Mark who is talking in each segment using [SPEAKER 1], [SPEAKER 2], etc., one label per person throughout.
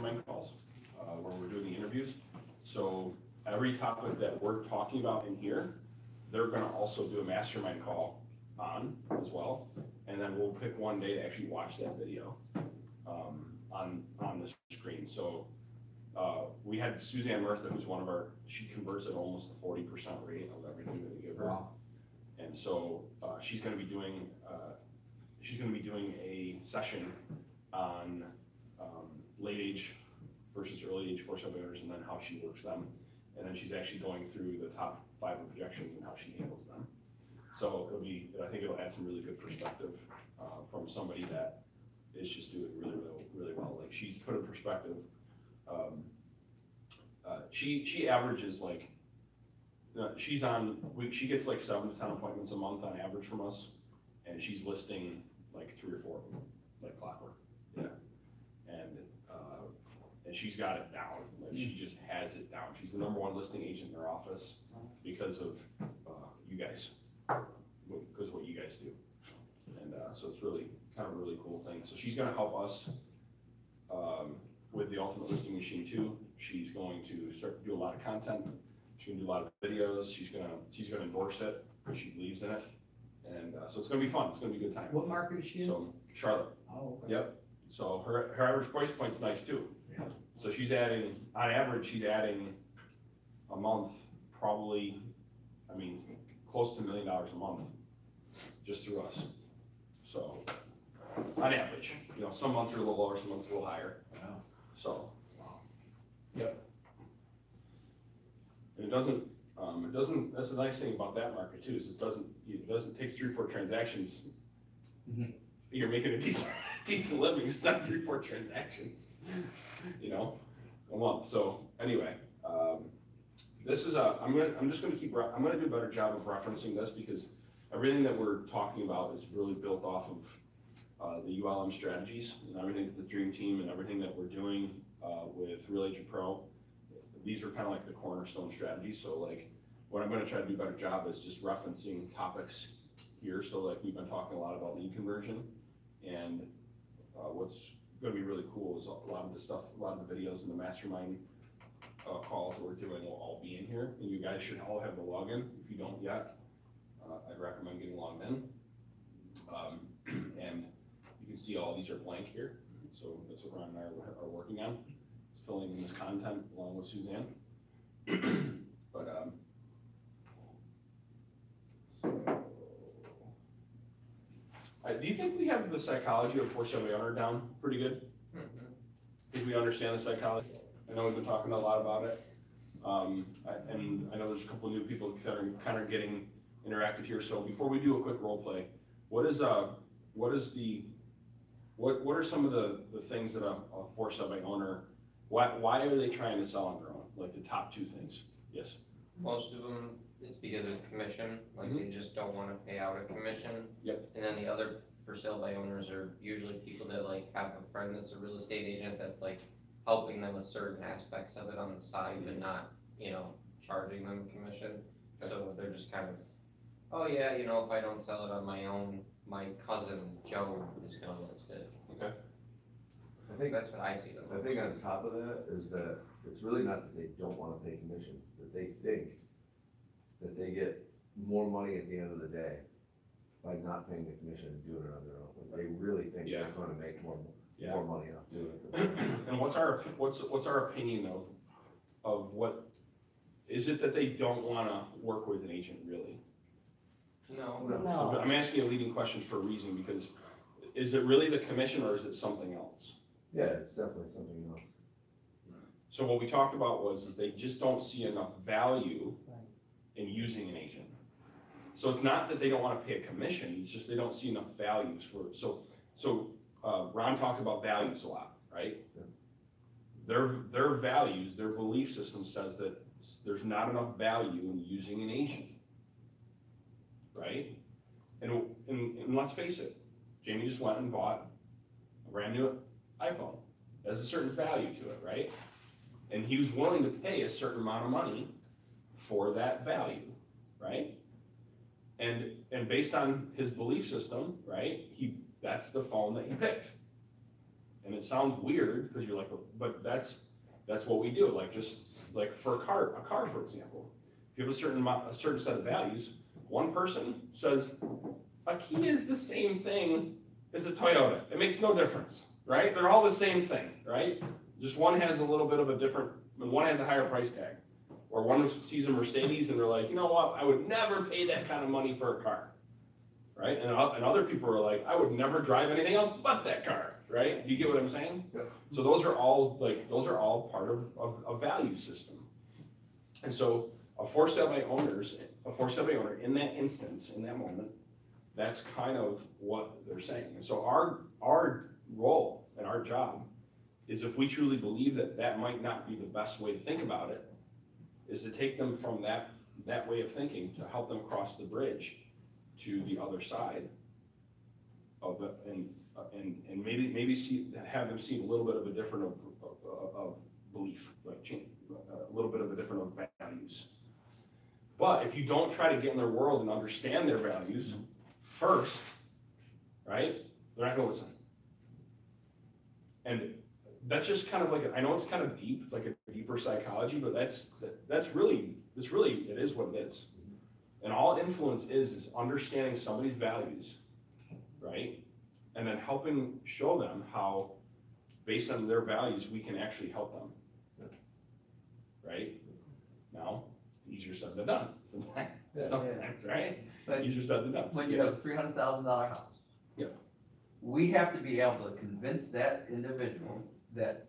[SPEAKER 1] mastermind calls, where we're doing the interviews. So every topic that we're talking about in here, they're gonna also do a mastermind call on as well. And then we'll pick one day to actually watch that video, on the screen. So, we had Suzanne Murtha, who's one of our, she converts at almost a 40% rate of everything that we give her.
[SPEAKER 2] Wow.
[SPEAKER 1] And so, she's gonna be doing a session on, late age versus early age force owners, and then how she works them. And then she's actually going through the top 5 objections and how she handles them. So it'll be, I think it'll add some really good perspective, from somebody that is just doing really well. Like, she's put in perspective, she averages like, she gets like 7 to 10 appointments a month on average from us, and she's listing like 3 or 4 of them, like clockwork. Yeah. And she's got it down. Like, she just has it down. She's the #1 listing agent in her office because of you guys, because of what you guys do. And so it's really kind of a really cool thing. So she's going to help us with the Ultimate Listing Machine too. She's going to start to do a lot of content. She's going to do a lot of videos. She's going to endorse it because she believes in it. And so it's going to be fun. It's going to be a good time.
[SPEAKER 2] What market is she in?
[SPEAKER 1] So Charlotte.
[SPEAKER 2] Oh, okay.
[SPEAKER 1] Yep. So her average price point's nice too.
[SPEAKER 2] Yeah.
[SPEAKER 1] So she's adding, on average, she's adding a month, probably, I mean, close to $1 million a month, just through us. So, on average, you know, some months are a little lower, some months a little higher.
[SPEAKER 2] Wow.
[SPEAKER 1] So, yep. And it doesn't, that's the nice thing about that market too, is it doesn't take 3 or 4 transactions.
[SPEAKER 2] Mm-hmm.
[SPEAKER 1] You're making a decent living, just not 3 or 4 transactions, you know, a month. So anyway, this is I'm just gonna do a better job of referencing this, because everything that we're talking about is really built off of the ULM strategies and everything that the Dream Team and everything that we're doing with Real Agent Pro. These are kind of like the cornerstone strategies. So like, what I'm gonna try to do a better job is just referencing topics here. So like, we've been talking a lot about lead conversion, and what's going to be really cool is a lot of the stuff, a lot of the videos and the mastermind calls that we're doing will all be in here, and you guys should all have the login. If you don't yet, I'd recommend getting logged in. And you can see all these are blank here, so that's what Ron and I are working on, filling in this content along with Suzanne. But do you think we have the psychology of 470 owner down pretty good?
[SPEAKER 3] Mm-hmm.
[SPEAKER 1] Think we understand the psychology? I know we've been talking a lot about it. And I know there's a couple of new people that are kind of getting interacted here. So before we do a quick role play, what are some of the things that a 470 owner, why are they trying to sell on their own? Like the top 2 things? Yes.
[SPEAKER 3] Most of them, it's because of commission, like they just don't wanna pay out a commission.
[SPEAKER 1] Yep.
[SPEAKER 3] And then the other for sale by owners are usually people that like have a friend that's a real estate agent that's like helping them with certain aspects of it on the side, but not, you know, charging them commission. So they're just kind of, oh yeah, you know, if I don't sell it on my own, my cousin Joe is gonna list it.
[SPEAKER 1] Okay.
[SPEAKER 4] I think
[SPEAKER 3] That's what I see them.
[SPEAKER 4] I think on top of that is that it's really not that they don't wanna pay commission, that they think that they get more money at the end of the day by not paying the commission and doing it on their own. They really think they're gonna make more money off doing it.
[SPEAKER 1] And what's our opinion of what, is it that they don't wanna work with an agent really?
[SPEAKER 3] No.
[SPEAKER 1] So I'm asking you leading questions for a reason, because is it really the commission or is it something else?
[SPEAKER 4] Yeah, it's definitely something else.
[SPEAKER 1] So what we talked about is they just don't see enough value in using an agent. So it's not that they don't want to pay a commission, it's just they don't see enough values for it. So Ron talks about values a lot, right?
[SPEAKER 4] Yeah.
[SPEAKER 1] Their values, their belief system says that there's not enough value in using an agent, right? And let's face it, Jamie just went and bought a brand new iPhone. There's a certain value to it, right? And he was willing to pay a certain amount of money for that value, right? And based on his belief system, right, that's the phone that he picked. And it sounds weird, because you're like, but that's what we do, like, just, like, for a car, for example. If you have a certain set of values, one person says, a Kia is the same thing as a Toyota. It makes no difference, right? They're all the same thing, right? Just one has a little bit of a different, one has a higher price tag. Or one sees a Mercedes and they're like, you know what, I would never pay that kind of money for a car, right? And other people are like, I would never drive anything else but that car, right? Do you get what I'm saying?
[SPEAKER 4] Yeah.
[SPEAKER 1] So those are all part of a value system. And so a for sale by owner in that instance, in that moment, that's kind of what they're saying. And so our role and our job is, if we truly believe that that might not be the best way to think about it, is to take them from that way of thinking to help them cross the bridge to the other side of it, and maybe have them see a little bit of a different of belief, like change, a little bit of a different of values. But if you don't try to get in their world and understand their values first, right, they're not gonna listen. And that's just kind of like, I know it's kind of deep, it's like a deeper psychology, but that's really, it is what it is. And all influence is understanding somebody's values, right? And then helping show them how, based on their values, we can actually help them. Right? Now, easier said than done. Sometimes, right?
[SPEAKER 2] But
[SPEAKER 1] Easier said than done.
[SPEAKER 2] when you have a $300,000 house.
[SPEAKER 1] Yeah.
[SPEAKER 2] We have to be able to convince that individual that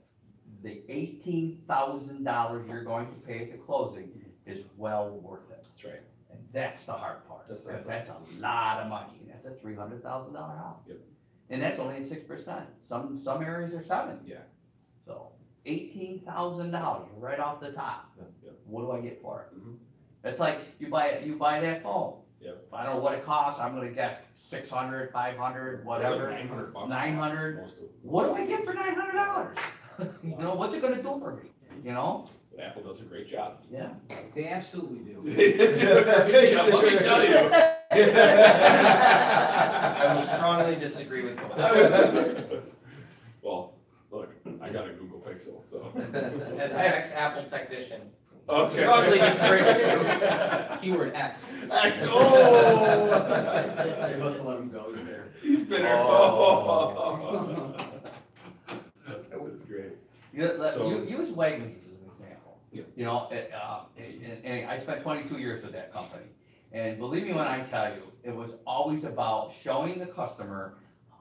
[SPEAKER 2] the $18,000 you're going to pay at the closing is well worth it.
[SPEAKER 1] That's right.
[SPEAKER 2] And that's the hard part,
[SPEAKER 1] That's
[SPEAKER 2] because that's a lot of money, and that's a $300,000 house.
[SPEAKER 1] Yep.
[SPEAKER 2] And that's only at 6%, some areas are 7.
[SPEAKER 1] Yeah.
[SPEAKER 2] So, $18,000 right off the top.
[SPEAKER 1] Yep.
[SPEAKER 2] What do I get for it?
[SPEAKER 1] Mhm.
[SPEAKER 2] It's like, you buy that phone.
[SPEAKER 1] Yep.
[SPEAKER 2] I don't know what it costs, I'm gonna guess 600, 500, whatever.
[SPEAKER 1] Like $900.
[SPEAKER 2] 900.
[SPEAKER 1] Most of-
[SPEAKER 2] What do I get for $900? You know, what's it gonna do for me, you know?
[SPEAKER 1] But Apple does a great job.
[SPEAKER 2] Yeah.
[SPEAKER 5] They absolutely do.
[SPEAKER 1] They do a great job, let me tell you.
[SPEAKER 3] I will strongly disagree with both.
[SPEAKER 1] Well, look, I got a Google Pixel, so.
[SPEAKER 3] As an ex-Apple technician,
[SPEAKER 1] Okay.
[SPEAKER 3] strongly disagree with you.
[SPEAKER 5] Keyword X.
[SPEAKER 1] X, oh!
[SPEAKER 5] They must have let him go there.
[SPEAKER 1] He's bitter.
[SPEAKER 2] Oh.
[SPEAKER 1] That was great.
[SPEAKER 2] You use Wegmans as an example.
[SPEAKER 1] Yeah.
[SPEAKER 2] You know, and I spent 22 years with that company. And believe me when I tell you, it was always about showing the customer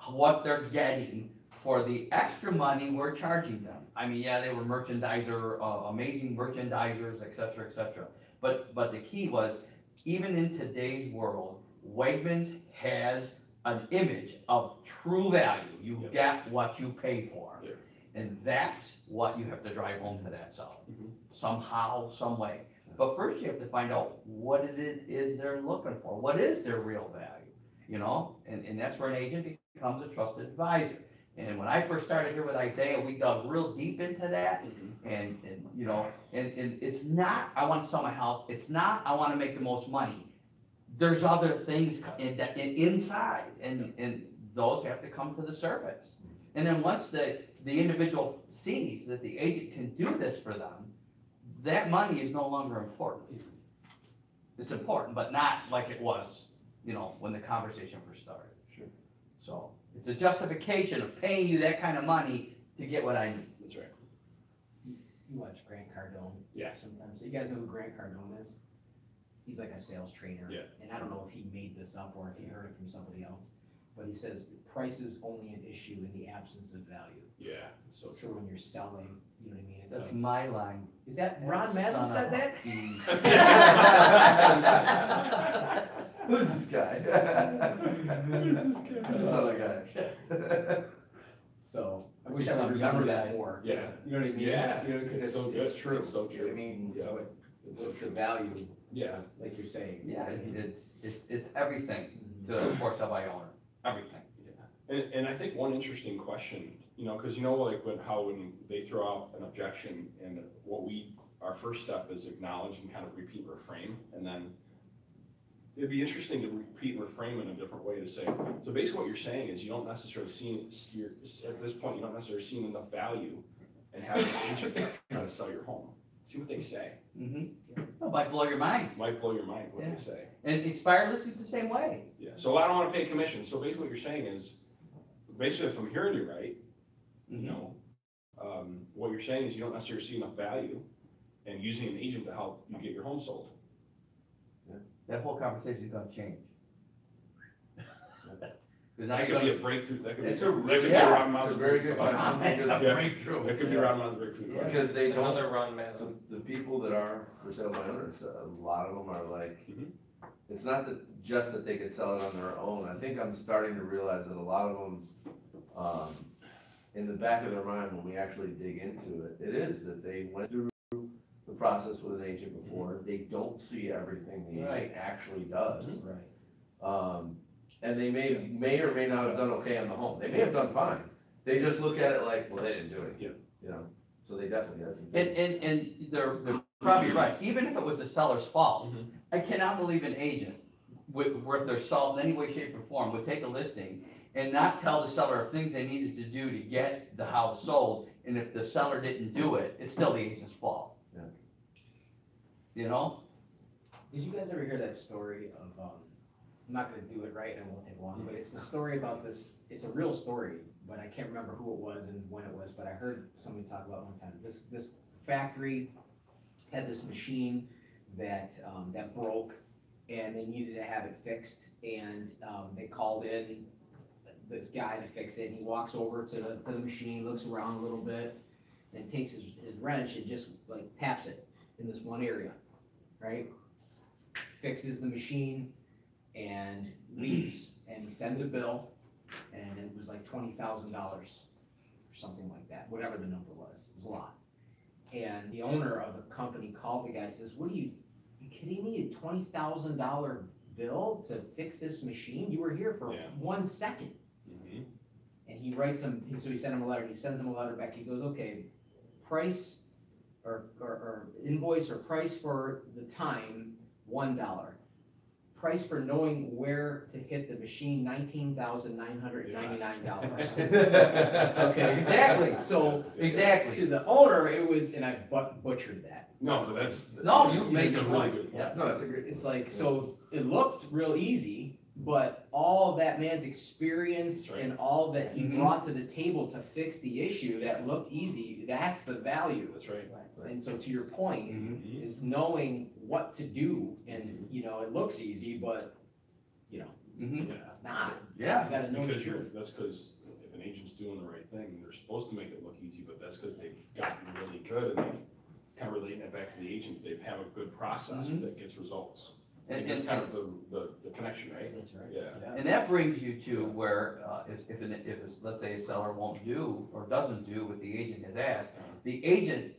[SPEAKER 2] what they're getting for the extra money we're charging them. I mean, yeah, they were amazing merchandisers, et cetera, but the key was, even in today's world, Wegmans has an image of true value. You
[SPEAKER 1] Yep.
[SPEAKER 2] get what you pay for.
[SPEAKER 1] Yep.
[SPEAKER 2] And that's what you have to drive home to that seller,
[SPEAKER 1] Mhm.
[SPEAKER 2] somehow, some way. But first you have to find out what it is they're looking for. What is their real value, you know? And that's where an agent becomes a trusted advisor. And when I first started here with Isaiah, we dug real deep into that. And you know, and it's not, I want to sell my house. It's not, I want to make the most money. There's other things inside, and those have to come to the surface. And then once the individual sees that the agent can do this for them, that money is no longer important. It's important, but not like it was, you know, when the conversation first started.
[SPEAKER 1] Sure.
[SPEAKER 2] So it's a justification of paying you that kind of money to get what I need.
[SPEAKER 1] That's right.
[SPEAKER 5] You watch Grant Cardone.
[SPEAKER 1] Yeah.
[SPEAKER 5] Sometimes. So you guys know who Grant Cardone is? He's like a sales trainer.
[SPEAKER 1] Yeah.
[SPEAKER 5] And I don't know if he made this up or if he heard it from somebody else. But he says price is only an issue in the absence of value.
[SPEAKER 1] Yeah, it's so
[SPEAKER 5] So
[SPEAKER 1] true.
[SPEAKER 5] when you're selling, you know what I mean? It's
[SPEAKER 2] That's
[SPEAKER 5] like,
[SPEAKER 2] my line.
[SPEAKER 5] is that Ron Madden
[SPEAKER 2] Son
[SPEAKER 5] said
[SPEAKER 2] of
[SPEAKER 5] that?
[SPEAKER 2] a
[SPEAKER 4] Who's this guy?
[SPEAKER 1] Who's this guy?
[SPEAKER 4] This other guy.
[SPEAKER 5] So I
[SPEAKER 2] That's
[SPEAKER 5] wish I
[SPEAKER 2] some
[SPEAKER 5] would remember
[SPEAKER 2] young
[SPEAKER 5] that
[SPEAKER 2] guy.
[SPEAKER 5] more.
[SPEAKER 1] Yeah.
[SPEAKER 5] You know what I mean?
[SPEAKER 1] Yeah,
[SPEAKER 5] You know, because
[SPEAKER 1] it's so
[SPEAKER 5] it's
[SPEAKER 1] good.
[SPEAKER 5] true.
[SPEAKER 1] It's so
[SPEAKER 5] You know what I
[SPEAKER 1] true.
[SPEAKER 5] mean?
[SPEAKER 1] Yeah.
[SPEAKER 5] So
[SPEAKER 1] It's so
[SPEAKER 5] what's the
[SPEAKER 1] true.
[SPEAKER 5] value,
[SPEAKER 1] Yeah,
[SPEAKER 5] like you're saying?
[SPEAKER 2] Yeah, it's everything to a for sale by owner, everything.
[SPEAKER 1] and I think one interesting question, you know, because you know, like when they throw out an objection, and our first step is acknowledge and kind of repeat reframe, and then it'd be interesting to repeat and reframe in a different way to say, so basically what you're saying is you don't necessarily see, at this point, you don't necessarily see enough value in having an agent try to sell your home. See what they say.
[SPEAKER 2] It might blow your mind.
[SPEAKER 1] Might blow your mind what
[SPEAKER 2] Yeah.
[SPEAKER 1] they say.
[SPEAKER 2] And expired listings the same way.
[SPEAKER 1] Yeah, so I don't wanna pay commission, so basically what you're saying is, basically if I'm hearing you right, you know, what you're saying is you don't necessarily see enough value in using an agent to help you get your home sold.
[SPEAKER 2] That whole conversation is gonna change. Cause now
[SPEAKER 1] That
[SPEAKER 2] you're
[SPEAKER 1] could be a
[SPEAKER 2] gonna,
[SPEAKER 1] breakthrough, that could be,
[SPEAKER 4] It's
[SPEAKER 1] that
[SPEAKER 4] a
[SPEAKER 1] could
[SPEAKER 4] really-
[SPEAKER 1] be a
[SPEAKER 2] yeah,
[SPEAKER 1] Ron
[SPEAKER 4] it's a
[SPEAKER 1] Mountain
[SPEAKER 4] very good
[SPEAKER 1] breakthrough.
[SPEAKER 4] question.
[SPEAKER 2] it's a
[SPEAKER 1] Yeah.
[SPEAKER 2] breakthrough.
[SPEAKER 1] That could be Ron Mountain breakthrough.
[SPEAKER 2] Yeah.
[SPEAKER 4] Because they don't,
[SPEAKER 3] Another run, Madam.
[SPEAKER 4] the people that are for sale by owners, a lot of them are like,
[SPEAKER 1] Mhm.
[SPEAKER 4] it's not that, just that they could sell it on their own. I think I'm starting to realize that a lot of them, in the back of their mind, when we actually dig into it, it is that they went through the process with an agent before. They don't see everything the
[SPEAKER 2] Right.
[SPEAKER 4] agent actually does.
[SPEAKER 5] Right.
[SPEAKER 4] And they may or may not have done okay on the home. They may have done fine. They just look at it like, well, they didn't do it.
[SPEAKER 1] Yeah.
[SPEAKER 4] You know, so they definitely have to.
[SPEAKER 2] And they're probably right, even if it was the seller's fault,
[SPEAKER 1] Mhm.
[SPEAKER 2] I cannot believe an agent worth their salt in any way, shape, or form would take a listing and not tell the seller of things they needed to do to get the house sold, and if the seller didn't do it, it's still the agent's fault.
[SPEAKER 4] Yeah.
[SPEAKER 2] You know?
[SPEAKER 5] Did you guys ever hear that story of, I'm not gonna do it right and it won't take long, but it's the story about this, it's a real story, but I can't remember who it was and when it was, but I heard somebody talk about it one time. This factory had this machine that, that broke and they needed to have it fixed, and, they called in this guy to fix it, and he walks over to the machine, looks around a little bit, and takes his wrench and just like taps it in this one area, right? Fixes the machine and leaves, and he sends a bill, and it was like $20,000 or something like that, whatever the number was, it was a lot. And the owner of the company called the guy, says, what are you kidding me, a $20,000 bill to fix this machine? You were here for
[SPEAKER 1] Yeah.
[SPEAKER 5] 1 second.
[SPEAKER 1] Mhm.
[SPEAKER 5] And he writes him, so he sent him a letter, he sends him a letter back, he goes, okay, price or invoice or price for the time, $1. Price for knowing where to hit the machine, $19,999. Okay, exactly, so
[SPEAKER 2] Exactly.
[SPEAKER 5] to the owner, it was, and I butchered that.
[SPEAKER 1] No, but that's.
[SPEAKER 2] No, you
[SPEAKER 1] he
[SPEAKER 2] made
[SPEAKER 1] makes
[SPEAKER 2] a
[SPEAKER 1] a really
[SPEAKER 2] point.
[SPEAKER 1] good point.
[SPEAKER 2] Yeah.
[SPEAKER 4] No, that's a great.
[SPEAKER 5] It's like, so it looked real easy, but all that man's experience
[SPEAKER 1] That's right.
[SPEAKER 5] and all that he
[SPEAKER 2] Mhm.
[SPEAKER 5] brought to the table to fix the issue that looked easy, that's the value.
[SPEAKER 1] That's right.
[SPEAKER 5] And so to your point,
[SPEAKER 2] Mhm.
[SPEAKER 5] is knowing what to do, and, you know, it looks easy, but, you know,
[SPEAKER 2] Mhm.
[SPEAKER 1] Yeah.
[SPEAKER 5] it's not.
[SPEAKER 2] Yeah.
[SPEAKER 5] You gotta know the
[SPEAKER 1] Because
[SPEAKER 5] truth.
[SPEAKER 1] that's because if an agent's doing the right thing, they're supposed to make it look easy, but that's because they've gotten really good and they've kind of relating that back to the agent, they've have a good process
[SPEAKER 2] Mhm.
[SPEAKER 1] that gets results.
[SPEAKER 2] And,
[SPEAKER 1] And that's
[SPEAKER 2] and,
[SPEAKER 1] kind of the connection, right?
[SPEAKER 5] That's right.
[SPEAKER 1] Yeah.
[SPEAKER 2] and that brings you to where, let's say a seller won't do or doesn't do what the agent has asked, the agent,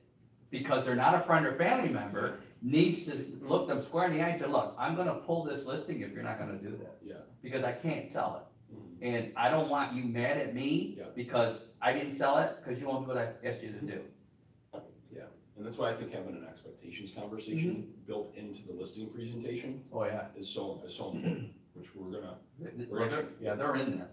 [SPEAKER 2] because they're not a friend or family member, needs to look them square in the eye and say, look, I'm gonna pull this listing if you're not gonna do that.
[SPEAKER 1] Yeah.
[SPEAKER 2] Because I can't sell it.
[SPEAKER 1] Mhm.
[SPEAKER 2] And I don't want you mad at me
[SPEAKER 1] Yeah.
[SPEAKER 2] because I didn't sell it, because you won't do what I asked you to do.
[SPEAKER 1] And that's why I think having an expectations conversation built into the listing presentation
[SPEAKER 2] Oh, yeah.
[SPEAKER 1] is so important, which we're gonna,
[SPEAKER 2] Yeah, they're in there.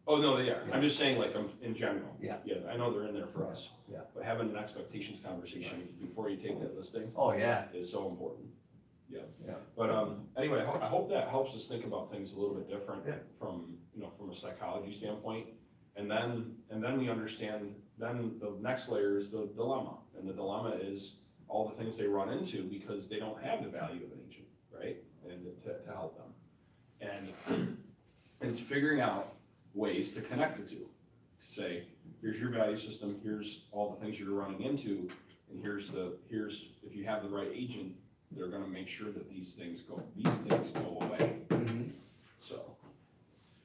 [SPEAKER 1] oh, no, they are. I'm just saying like, in general.
[SPEAKER 2] Yeah.
[SPEAKER 1] Yeah, I know they're in there for us.
[SPEAKER 2] Yeah.
[SPEAKER 1] But having an expectations conversation before you take that listing
[SPEAKER 2] Oh, yeah.
[SPEAKER 1] is so important. Yeah.
[SPEAKER 2] Yeah.
[SPEAKER 1] But, anyway, I hope that helps us think about things a little bit different
[SPEAKER 4] Yeah.
[SPEAKER 1] from, from a psychology standpoint. And then we understand, then the next layer is the dilemma. And the dilemma is all the things they run into because they don't have the value of an agent, right? And to help them. And it's figuring out ways to connect the two. To say, here's your value system, here's all the things you're running into, and here's if you have the right agent, they're gonna make sure that these things go away.
[SPEAKER 2] Mhm.
[SPEAKER 1] So,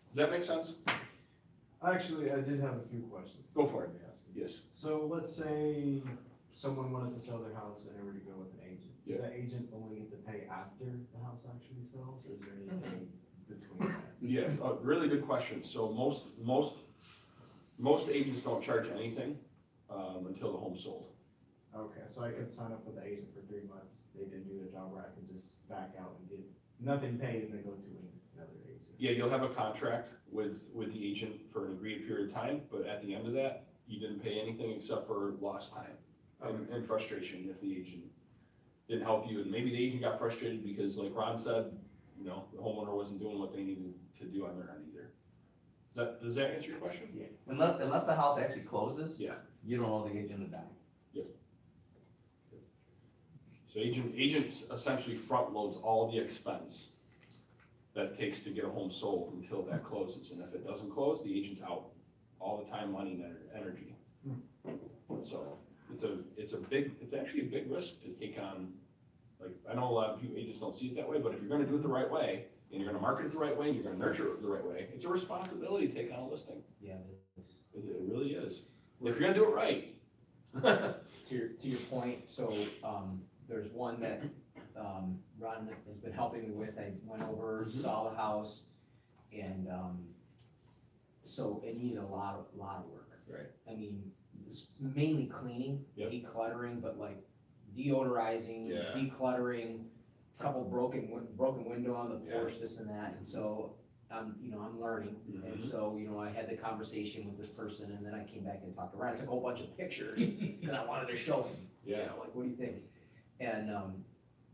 [SPEAKER 1] does that make sense?
[SPEAKER 6] Actually, I did have a few questions.
[SPEAKER 1] Go for it.
[SPEAKER 6] Let me ask you.
[SPEAKER 1] Yes.
[SPEAKER 6] So let's say someone wanted to sell their house and they were to go with an agent.
[SPEAKER 1] Yeah.
[SPEAKER 6] Does that agent only get to pay after the house actually sells, or is there anything between that?
[SPEAKER 1] Yeah, really good question. So most agents don't charge anything, until the home's sold.
[SPEAKER 6] Okay, so I could sign up with the agent for 3 months, they didn't do the job where I could just back out and get nothing paid and they go to another agent.
[SPEAKER 1] Yeah, you'll have a contract with the agent for an agreed period of time, but at the end of that, you didn't pay anything except for lost time and frustration if the agent didn't help you, and maybe the agent got frustrated because, like Ron said, you know, the homeowner wasn't doing what they needed to do on their end either. Does that answer your question?
[SPEAKER 6] Yeah.
[SPEAKER 2] Unless the house actually closes.
[SPEAKER 1] Yeah.
[SPEAKER 2] You don't owe the agent a dime.
[SPEAKER 1] So agent essentially front loads all the expense that it takes to get a home sold until that closes, and if it doesn't close, the agent's out, all the time, money, and energy. So, it's actually a big risk to take on, like, I know a lot of people, agents don't see it that way, but if you're gonna do it the right way, and you're gonna market it the right way, and you're gonna nurture it the right way, it's a responsibility to take on a listing.
[SPEAKER 5] Yeah.
[SPEAKER 1] It really is, if you're gonna do it right.
[SPEAKER 5] To your point, so, there's one that, Ron has been helping me with, I went over, saw the house, and, so it needed a lot of work.
[SPEAKER 1] Right.
[SPEAKER 5] I mean, it's mainly cleaning,
[SPEAKER 1] Yep.
[SPEAKER 5] decluttering, but like deodorizing,
[SPEAKER 1] Yeah.
[SPEAKER 5] decluttering, couple broken window on the
[SPEAKER 1] Yeah.
[SPEAKER 5] porch, this and that, and so, I'm learning. And
[SPEAKER 1] Mhm.
[SPEAKER 5] so, I had the conversation with this person, and then I came back and talked to Ryan, I took a whole bunch of pictures, because I wanted to show him,
[SPEAKER 1] Yeah.
[SPEAKER 5] like, what do you think? And,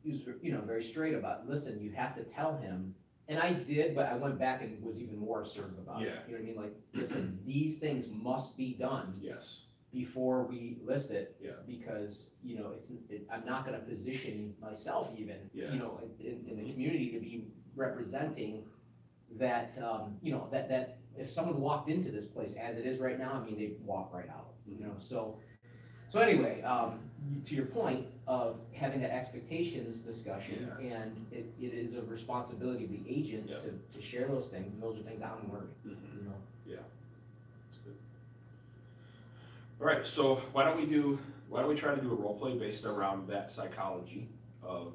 [SPEAKER 5] he was, very straight about, listen, you have to tell him, and I did, but I went back and was even more assertive about it.
[SPEAKER 1] Yeah.
[SPEAKER 5] You know what I mean, like, listen, these things must be done
[SPEAKER 1] Yes,
[SPEAKER 5] before we list it.
[SPEAKER 1] Yeah.
[SPEAKER 5] Because, I'm not gonna position myself even,
[SPEAKER 1] Yeah.
[SPEAKER 5] in the community to be representing that, that if someone walked into this place as it is right now, I mean, they'd walk right out, So anyway, to your point of having that expectations discussion, and it is a responsibility of the agent
[SPEAKER 1] Yeah.
[SPEAKER 5] to share those things, and those are things I'm learning,
[SPEAKER 1] Mhm. That's good. All right, so why don't we try to do a role play based around that psychology of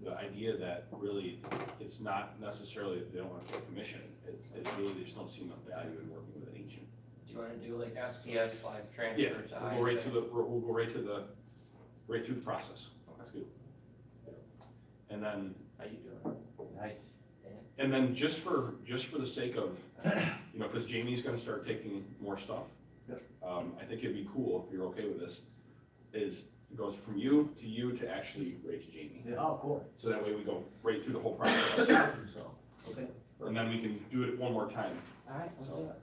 [SPEAKER 1] the idea that really it's not necessarily that they don't want to pay commission, it's really they just don't see enough value in working with an agent.
[SPEAKER 3] Do you wanna do like STS live transfer
[SPEAKER 1] Yeah,
[SPEAKER 3] to
[SPEAKER 1] we'll go right
[SPEAKER 3] ISA?
[SPEAKER 1] right through the process. That's good. And then
[SPEAKER 3] How you doing?
[SPEAKER 2] Nice.
[SPEAKER 1] And then just for the sake of, because Jamie's gonna start taking more stuff. I think it'd be cool, if you're okay with this, is it goes from you to actually right to Jamie.
[SPEAKER 5] Oh, cool.
[SPEAKER 1] So that way we go right through the whole process, so.
[SPEAKER 5] Okay.
[SPEAKER 1] And then we can do it one more time.
[SPEAKER 5] All right, let's do it.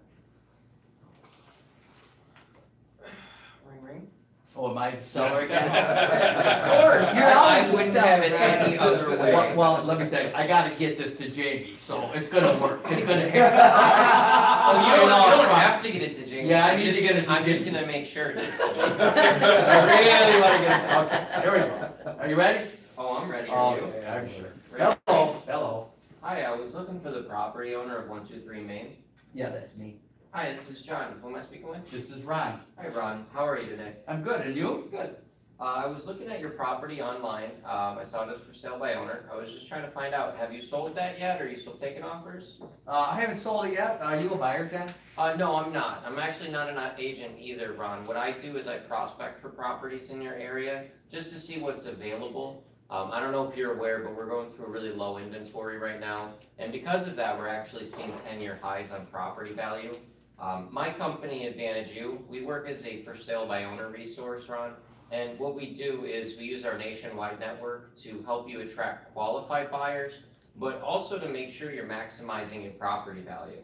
[SPEAKER 3] Ring ring.
[SPEAKER 2] Oh, am I the seller again?
[SPEAKER 3] Of course,
[SPEAKER 2] You're always
[SPEAKER 3] I
[SPEAKER 2] the
[SPEAKER 3] wouldn't have it
[SPEAKER 2] seller.
[SPEAKER 3] any other way.
[SPEAKER 2] Well, let me tell you, I gotta get this to Jamie, so it's gonna work, it's gonna happen.
[SPEAKER 3] Oh,
[SPEAKER 2] You
[SPEAKER 3] you
[SPEAKER 2] know,
[SPEAKER 3] don't have to get it to Jamie.
[SPEAKER 2] Yeah, I
[SPEAKER 3] I'm
[SPEAKER 2] need to
[SPEAKER 3] just
[SPEAKER 2] get it
[SPEAKER 3] gonna-
[SPEAKER 2] to
[SPEAKER 3] I'm just
[SPEAKER 2] Jamie.
[SPEAKER 3] gonna make sure it gets to Jamie.
[SPEAKER 2] I really wanna get it, okay, here we go. Are you ready?
[SPEAKER 3] Oh, I'm ready, are you?
[SPEAKER 2] Okay, I'm sure.
[SPEAKER 3] Ready?
[SPEAKER 2] Hello.
[SPEAKER 3] Hi, I was looking for the property owner of 123 Main.
[SPEAKER 2] Yeah, that's me.
[SPEAKER 3] Hi, this is John. Who am I speaking with?
[SPEAKER 2] This is Ron.
[SPEAKER 3] Hi, Ron. How are you today?
[SPEAKER 2] I'm good, and you?
[SPEAKER 3] Good. I was looking at your property online. I saw it was for sale by owner. I was just trying to find out, have you sold that yet? Are you still taking offers?
[SPEAKER 2] I haven't sold it yet. Are you a buyer, Ken?
[SPEAKER 3] No, I'm not. I'm actually not an agent either, Ron. What I do is I prospect for properties in your area just to see what's available. I don't know if you're aware, but we're going through a really low inventory right now. And because of that, we're actually seeing 10-year highs on property value. My company, Advantage U, we work as a for sale by owner resource, Ron. And what we do is we use our nationwide network to help you attract qualified buyers, but also to make sure you're maximizing your property value.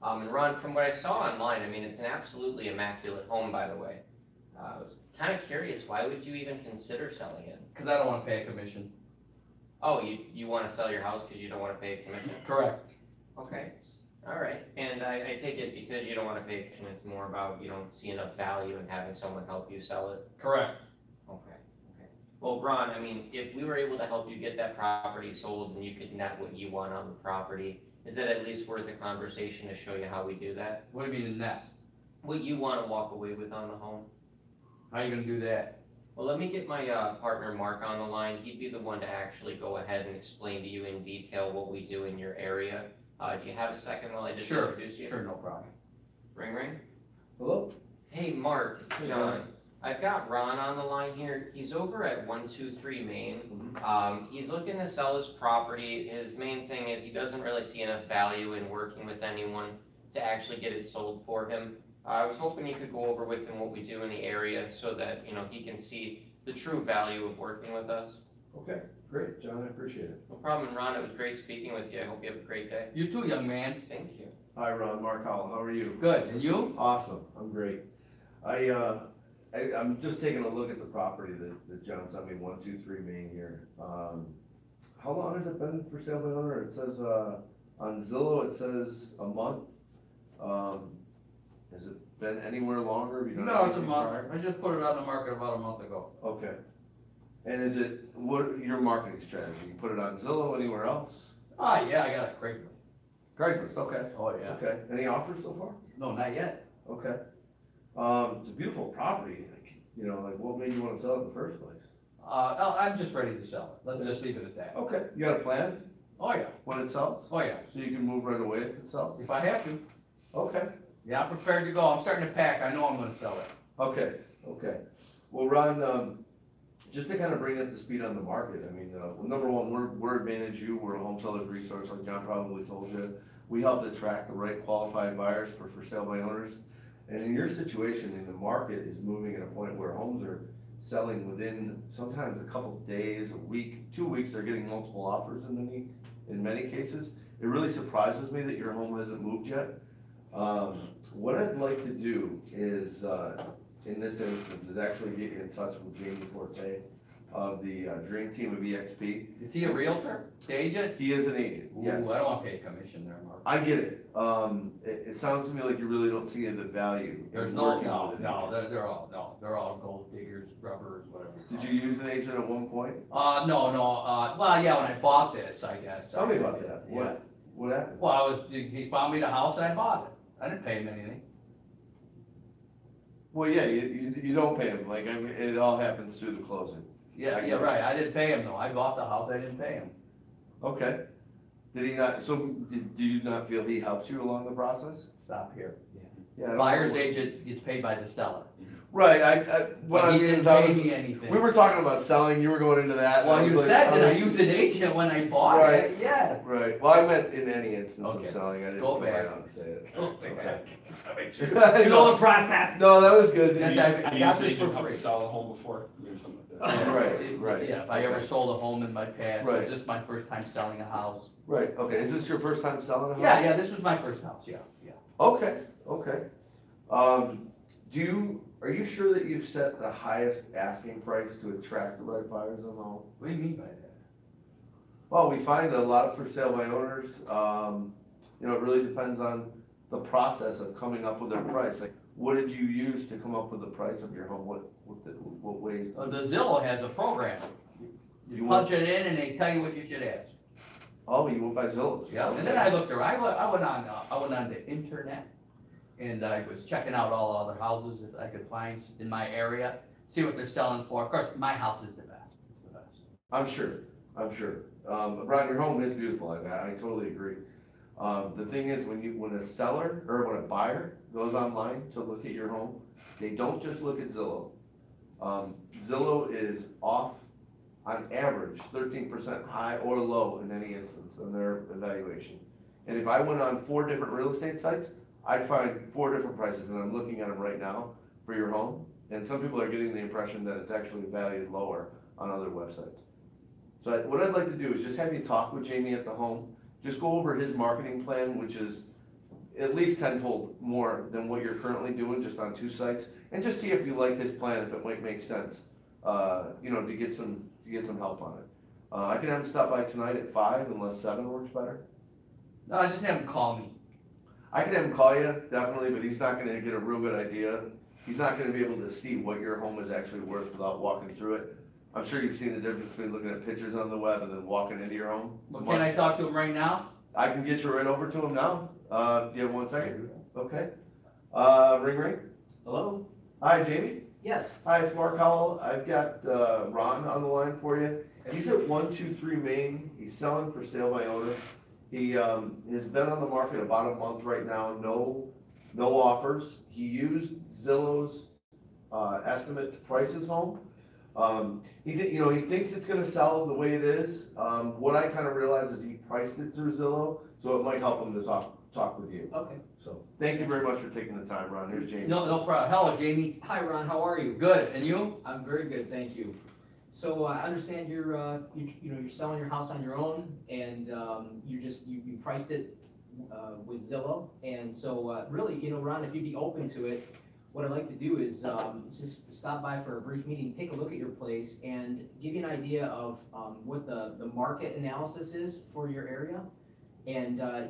[SPEAKER 3] And Ron, from what I saw online, I mean, it's an absolutely immaculate home, by the way. I was kind of curious, why would you even consider selling it?
[SPEAKER 2] Because I don't want to pay a commission.
[SPEAKER 3] Oh, you want to sell your house because you don't want to pay a commission?
[SPEAKER 2] Correct.
[SPEAKER 3] Okay, all right. And I take it because you don't want to pay a commission, it's more about you don't see enough value in having someone help you sell it?
[SPEAKER 2] Correct.
[SPEAKER 3] Okay. Well, Ron, I mean, if we were able to help you get that property sold and you could net what you want on the property, is that at least worth a conversation to show you how we do that?
[SPEAKER 2] What do you mean in that?
[SPEAKER 3] What you want to walk away with on the home?
[SPEAKER 2] How are you gonna do that?
[SPEAKER 3] Well, let me get my partner Mark on the line. He'd be the one to actually go ahead and explain to you in detail what we do in your area. Do you have a second while I just introduce you?
[SPEAKER 2] Sure, no problem.
[SPEAKER 3] Ring ring.
[SPEAKER 5] Hello?
[SPEAKER 3] Hey, Mark, it's
[SPEAKER 5] Hey,
[SPEAKER 3] John.
[SPEAKER 5] John.
[SPEAKER 3] I've got Ron on the line here. He's over at 123 Main. He's looking to sell his property. His main thing is he doesn't really see enough value in working with anyone to actually get it sold for him. I was hoping you could go over with him what we do in the area so that, you know, he can see the true value of working with us.
[SPEAKER 4] Okay, great, John, I appreciate it.
[SPEAKER 3] No problem, Ron. It was great speaking with you. I hope you have a great day.
[SPEAKER 2] You too, young man.
[SPEAKER 3] Thank you.
[SPEAKER 4] Hi, Ron, Mark Howell, how are you?
[SPEAKER 2] Good, and you?
[SPEAKER 4] Awesome, I'm great. I'm just taking a look at the property that John sent me, 123 Main here. How long has it been for sale by owner? It says, on Zillow, it says a month. Has it been anywhere longer? Have you done
[SPEAKER 2] No, it's a
[SPEAKER 4] anything
[SPEAKER 2] month.
[SPEAKER 4] prior?
[SPEAKER 2] I just put it on the market about a month ago.
[SPEAKER 4] Okay. And is it, what, your marketing strategy? You put it on Zillow, anywhere else?
[SPEAKER 2] Ah, yeah, I got a Craigslist.
[SPEAKER 4] Craigslist, okay.
[SPEAKER 2] Oh, yeah.
[SPEAKER 4] Okay, any offers so far?
[SPEAKER 2] No, not yet.
[SPEAKER 4] Okay. It's a beautiful property, like, you know, like what made you wanna sell it in the first place?
[SPEAKER 2] No, I'm just ready to sell it. Let's just leave it at that.
[SPEAKER 4] Okay, you got a plan
[SPEAKER 2] Oh, yeah.
[SPEAKER 4] when it sells?
[SPEAKER 2] Oh, yeah.
[SPEAKER 4] So you can move right away if it sells?
[SPEAKER 2] If I have to.
[SPEAKER 4] Okay,
[SPEAKER 2] Yeah, I'm prepared to go. I'm starting to pack. I know I'm gonna sell it.
[SPEAKER 4] okay, okay. Well, Ron, just to kind of bring up the speed on the market, I mean, well, number one, we're Advantage U, we're a home seller's resource, like John probably told you. We help attract the right qualified buyers for sale by owners. And in your situation, in the market is moving at a point where homes are selling within sometimes a couple of days, a week, 2 weeks, they're getting multiple offers in many cases. It really surprises me that your home hasn't moved yet. What I'd like to do is, in this instance, is actually get you in touch with Jamie Forte of the Dream Team of EXP.
[SPEAKER 2] Is he a realtor? The agent?
[SPEAKER 4] He is an agent,
[SPEAKER 2] Ooh,
[SPEAKER 4] yes.
[SPEAKER 2] I don't want to pay a commission there, Mark.
[SPEAKER 4] I get it. It sounds to me like you really don't see the value. in
[SPEAKER 2] There's no,
[SPEAKER 4] working
[SPEAKER 2] no,
[SPEAKER 4] with an
[SPEAKER 2] no,
[SPEAKER 4] agent.
[SPEAKER 2] they're all gold diggers, grubbers, whatever.
[SPEAKER 4] Did you use an agent at one point?
[SPEAKER 2] No, well, yeah, when I bought this, I guess.
[SPEAKER 4] Tell me about that.
[SPEAKER 2] Yeah.
[SPEAKER 4] What happened?
[SPEAKER 2] Well, he found me the house and I bought it. I didn't pay him anything.
[SPEAKER 4] Well, yeah, you don't pay him, like, I mean, it all happens through the closing.
[SPEAKER 2] Yeah, yeah, right. I didn't pay him though. I bought the house, I didn't pay him.
[SPEAKER 4] Okay. Did he not, so do you not feel he helps you along the process?
[SPEAKER 2] Stop here.
[SPEAKER 4] Yeah. I don't
[SPEAKER 2] Buyer's
[SPEAKER 4] know.
[SPEAKER 2] agent gets paid by the seller.
[SPEAKER 4] Right, what
[SPEAKER 2] But
[SPEAKER 4] I
[SPEAKER 2] he
[SPEAKER 4] mean
[SPEAKER 2] didn't
[SPEAKER 4] is I
[SPEAKER 2] pay
[SPEAKER 4] was,
[SPEAKER 2] me anything.
[SPEAKER 4] we were talking about selling, you were going into that. and I
[SPEAKER 2] Well,
[SPEAKER 4] was
[SPEAKER 2] you
[SPEAKER 4] like,
[SPEAKER 2] said that I
[SPEAKER 4] was-
[SPEAKER 2] used an agent when I bought
[SPEAKER 4] Right.
[SPEAKER 2] it, yes.
[SPEAKER 4] Right, well, I meant in any instance
[SPEAKER 2] Okay.
[SPEAKER 4] of selling, I didn't
[SPEAKER 2] Go
[SPEAKER 4] go
[SPEAKER 2] back.
[SPEAKER 4] right out and say it.
[SPEAKER 2] Go
[SPEAKER 4] Okay.
[SPEAKER 2] back.
[SPEAKER 5] You know the process.
[SPEAKER 4] No, that was good.
[SPEAKER 2] Yes,
[SPEAKER 4] You-
[SPEAKER 2] I got
[SPEAKER 1] usually
[SPEAKER 2] this for
[SPEAKER 1] do help
[SPEAKER 2] free.
[SPEAKER 1] you sell a home before, or something like that.
[SPEAKER 4] Right.
[SPEAKER 2] Yeah, if I ever
[SPEAKER 4] Okay.
[SPEAKER 2] sold a home in my past,
[SPEAKER 4] Right.
[SPEAKER 2] it's just my first time selling a house.
[SPEAKER 4] Right, okay, is this your first time selling a house?
[SPEAKER 2] Yeah, this was my first house, yeah.
[SPEAKER 4] Okay, okay. Are you sure that you've set the highest asking price to attract the right buyers on the home?
[SPEAKER 2] What do you mean by that?
[SPEAKER 4] Well, we find a lot for sale by owners, you know, it really depends on the process of coming up with their price. Like, what did you use to come up with the price of your home? What ways?
[SPEAKER 2] The Zillow has a program. You
[SPEAKER 4] You
[SPEAKER 2] punch it in and they tell you what you should ask.
[SPEAKER 4] Oh, you went by Zillow?
[SPEAKER 2] Yeah, and then I looked around, I went on the internet, and I was checking out all other houses that I could find in my area, see what they're selling for. Of course, my house is the best, it's the best.
[SPEAKER 4] I'm sure. Brian, your home is beautiful, I totally agree. The thing is, when a seller, or when a buyer goes online to look at your home, they don't just look at Zillow. Zillow is off, on average, 13% high or low in any instance in their evaluation. And if I went on 4 different real estate sites, I'd find 4 different prices, and I'm looking at them right now for your home. And some people are getting the impression that it's actually valued lower on other websites. So what I'd like to do is just have you talk with Jamie at the home, just go over his marketing plan, which is at least tenfold more than what you're currently doing just on 2 sites, and just see if you like his plan, if it might make sense, you know, to get some help on it. I can have him stop by tonight at 5 unless 7 works better.
[SPEAKER 2] No, I just have them call me.
[SPEAKER 4] I can have him call you, definitely, but he's not gonna get a real good idea. He's not gonna be able to see what your home is actually worth without walking through it. I'm sure you've seen the difference between looking at pictures on the web and then walking into your home.
[SPEAKER 2] Well, can I talk to him right now?
[SPEAKER 4] I can get you right over to him now. Do you have 1 second? Okay. Ring.
[SPEAKER 5] Hello?
[SPEAKER 4] Hi, Jamie.
[SPEAKER 5] Yes.
[SPEAKER 4] Hi, it's Mark Howell. I've got Ron on the line for you. He's at 123 Main. He's selling for sale by owner. He has been on the market about a month right now. No offers. He used Zillow's estimate to price his home. He thinks it's gonna sell the way it is. What I kind of realized is he priced it through Zillow, so it might help him to talk with you.
[SPEAKER 5] Okay.
[SPEAKER 4] So, thank you very much for taking the time, Ron. Here's James.
[SPEAKER 2] No problem. Hello, Jamie.
[SPEAKER 5] Hi, Ron, how are you?
[SPEAKER 2] Good, and you?
[SPEAKER 5] I'm very good, thank you. So I understand you're selling your house on your own, and you priced it with Zillow, and so really, Ron, if you'd be open to it, what I'd like to do is just stop by for a brief meeting, take a look at your place, and give you an idea of what the market analysis is for your area. And, at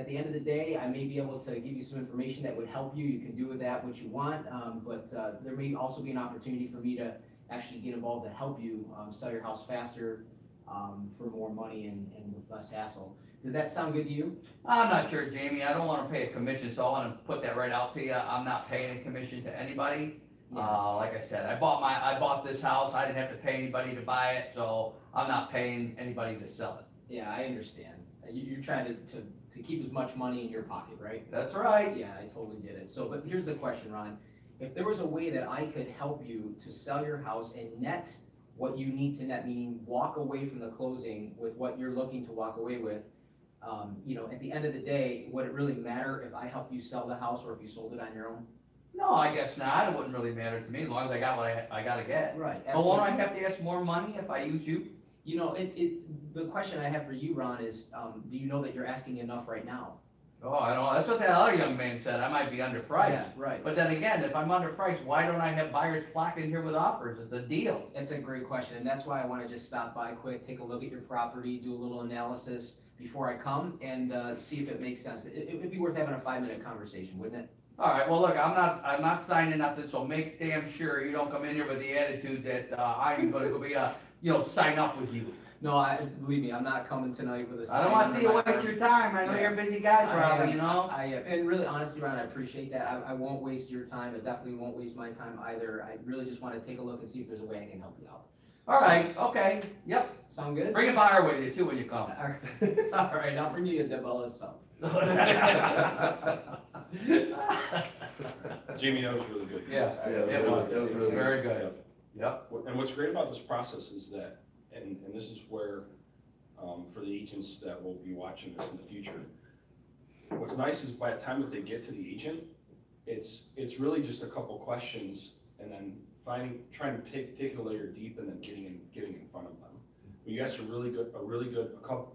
[SPEAKER 5] the end of the day, I may be able to give you some information that would help you. You can do with that what you want, but there may also be an opportunity for me to actually get involved to help you sell your house faster for more money and with less hassle. Does that sound good to you?
[SPEAKER 2] I'm not sure, Jamie. I don't wanna pay a commission, so I wanna put that right out to you. I'm not paying a commission to anybody. Like I said, I bought this house. I didn't have to pay anybody to buy it, so I'm not paying anybody to sell it.
[SPEAKER 5] Yeah, I understand. You're trying to keep as much money in your pocket, right?
[SPEAKER 2] That's right.
[SPEAKER 5] Yeah, I totally get it. So, but here's the question, Ron. If there was a way that I could help you to sell your house and net what you need to net, meaning walk away from the closing with what you're looking to walk away with, at the end of the day, would it really matter if I helped you sell the house or if you sold it on your own?
[SPEAKER 2] No, I guess not. It wouldn't really matter to me as long as I got what I gotta get.
[SPEAKER 5] Right.
[SPEAKER 2] But won't I have to ask more money if I use you?
[SPEAKER 5] The question I have for you, Ron, is, do you know that you're asking enough right now?
[SPEAKER 2] Oh, I don't know. That's what that other young man said. I might be underpriced.
[SPEAKER 5] Yeah, right.
[SPEAKER 2] But then again, if I'm underpriced, why don't I have buyers flocking here with offers? It's a deal.
[SPEAKER 5] That's a great question, and that's why I want to just stop by quick, take a look at your property, do a little analysis before I come, and see if it makes sense. It would be worth having a 5-minute conversation, wouldn't it?
[SPEAKER 2] All right, well, look, I'm not signing nothing, so make damn sure you don't come in here with the attitude that I'm gonna go be sign up with you.
[SPEAKER 5] No, believe me, I'm not coming tonight with a.
[SPEAKER 2] I don't wanna see you
[SPEAKER 5] sign under
[SPEAKER 2] waste
[SPEAKER 5] my
[SPEAKER 2] your time. I know
[SPEAKER 5] Yeah.
[SPEAKER 2] you're a busy guy
[SPEAKER 5] arm.
[SPEAKER 2] probably, you know?
[SPEAKER 5] I am, and really, honestly, Ron, I appreciate that. I won't waste your time. I definitely won't waste my time either. I really just want to take a look and see if there's a way I can help you out.
[SPEAKER 2] All right, okay, yep.
[SPEAKER 5] Sound good?
[SPEAKER 2] Bring a buyer with you too when you come.
[SPEAKER 5] All right, I'll bring you a Debella sub.
[SPEAKER 1] Jamie, that was really good.
[SPEAKER 2] Yeah,
[SPEAKER 4] Yeah,
[SPEAKER 2] it was.
[SPEAKER 4] that was really
[SPEAKER 2] Very good. Yep.
[SPEAKER 1] And what's great about this process is that, and this is where, for the agents that will be watching this in the future, what's nice is by the time that they get to the agent, it's really just a couple questions and then trying to take it a layer deep and then getting in front of them. But you guys are really good,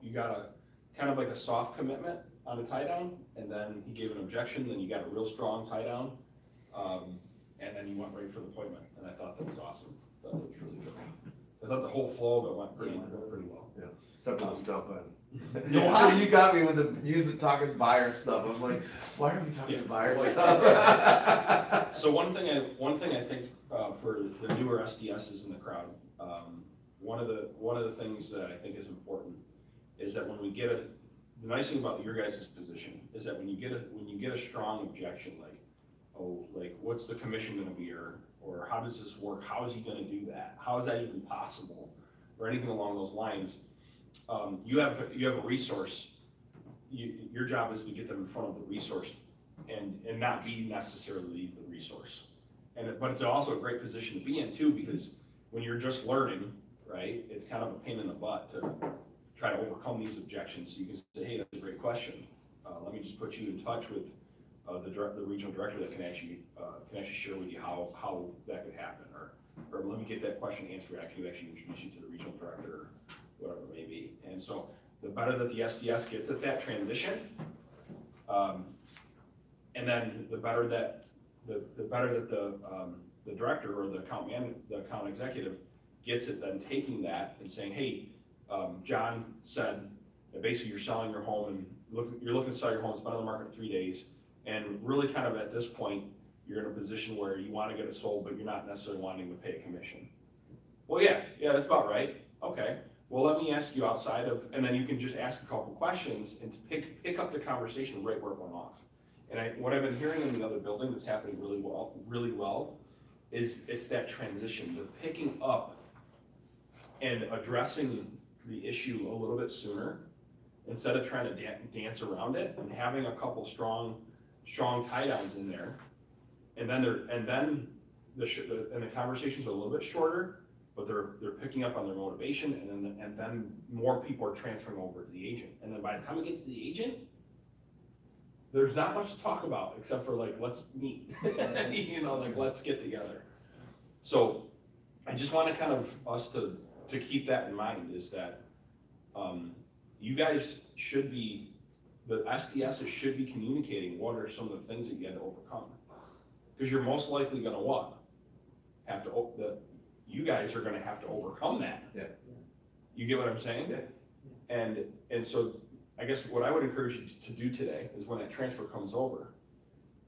[SPEAKER 1] you got a kind of like a soft commitment on a tie down, and then he gave an objection, then you got a real strong tie down, and then you went right for the appointment, and I thought that was awesome. That was really good. I thought the whole flow of it went pretty well.
[SPEAKER 4] Except for the stuff on.
[SPEAKER 2] No,
[SPEAKER 4] You got me with the talking buyer stuff. I'm like, why are we talking
[SPEAKER 1] Yeah.
[SPEAKER 4] buyer stuff?
[SPEAKER 1] So one thing I think for the newer SDSs in the crowd, one of the things that I think is important is that when we get the nice thing about your guys' position is that when you get a strong objection, like what's the commission gonna be, or how does this work? How is he gonna do that? How is that even possible? Or anything along those lines. You have a resource. Your job is to get them in front of the resource and not be necessarily the resource. But it's also a great position to be in too, because when you're just learning, right, it's kind of a pain in the butt to try to overcome these objections. So you can say, hey, that's a great question. Let me just put you in touch with the regional director that can actually share with you how that could happen, or let me get that question answered. I can actually introduce you to the regional director, or whatever it may be. And so the better that the SDS gets at that transition, and then the better that the director or the account executive gets at then taking that and saying, hey, John said that basically you're selling your home and you're looking to sell your home. It's been on the market 3 days, and really kind of at this point you're in a position where you want to get it sold, but you're not necessarily wanting to pay a commission. Well, yeah, that's about right. Okay. Well, let me ask you outside of, and then you can just ask a couple questions and pick up the conversation right where it went off. And what I've been hearing in the other building that's happening really well, is it's that transition, the picking up and addressing the issue a little bit sooner instead of trying to dance around it, and having a couple strong tie downs in there, and then and the conversations are a little bit shorter, but they're picking up on their motivation, and then more people are transferring over to the agent. And then by the time it gets to the agent, there's not much to talk about, except for like, let's meet, you know, like, let's get together. So I just want to kind of us to keep that in mind, is that you guys should be, the SDSs should be communicating what are some of the things that you had to overcome. Because you're most likely gonna what? You guys are gonna have to overcome that.
[SPEAKER 4] Yeah.
[SPEAKER 1] You get what I'm saying?
[SPEAKER 4] Yeah.
[SPEAKER 1] And so I guess what I would encourage you to do today is when that transfer comes over,